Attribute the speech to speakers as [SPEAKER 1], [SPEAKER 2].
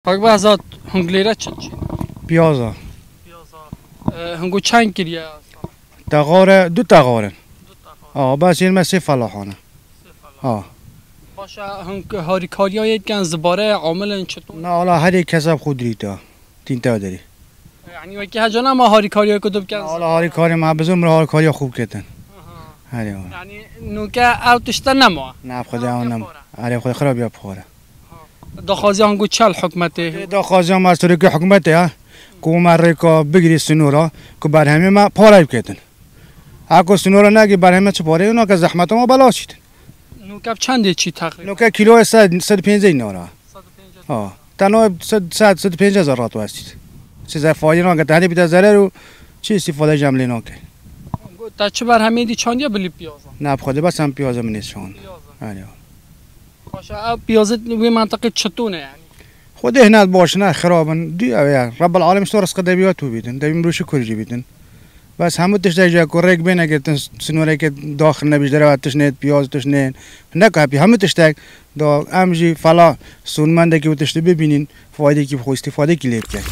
[SPEAKER 1] Bak bazat hungleira çiçi.
[SPEAKER 2] Piyaza.
[SPEAKER 1] Hungu çan kiriye.
[SPEAKER 2] تغاره دو تغاره بس این مسیح فلاحانه
[SPEAKER 1] باشه هنگ هاری کاریای کن زباره عامل چطور؟
[SPEAKER 2] نه حالا هر یک کسب خود ریتا تین تا داری
[SPEAKER 1] یعنی وقتی هجانا ما هاری کاریای کدوم کن
[SPEAKER 2] حالا هاری کاری ما بزرم راه کاری خوب کردن
[SPEAKER 1] یعنی نوکه اوتشتن نما
[SPEAKER 2] نه خدا اونم آره خدا خراب یا پاره
[SPEAKER 1] دخوازی هنگو چل حکمته
[SPEAKER 2] دخوازی هم از طوری که حکمته که مره که بگیری سنورا که بر همه ما پاره کردن اگه سنورا نگی بر همه چه پاره اونا که زحمت ما بلا شد
[SPEAKER 1] نوکه چنده چی تقریبا
[SPEAKER 2] نوکه کیلو 150 نورا تنها 150 رات واسید چیز فایده نه که تهدی بیت ضرر و چی استفاده جمله نکه
[SPEAKER 1] تا چه بر همه دی چاندیا بلی پیازا
[SPEAKER 2] نه بخوده بس هم پیازا من نشون آره
[SPEAKER 1] باشه پیازت وی منطقه چطونه یعنی
[SPEAKER 2] خود هنا باش نه خرابن دی رب العالمین تو رزق دبیات تو بیدن دبیم روش کلی بیدن بس همه تش دیگه کورک بینه که سنوره که داخل نبیش داره تش نه پیاز تش نه نکه همه تش دیگه دا امجی فلا سونمنده که تش ببینین فایده کی خو استفاده کی لیب کرد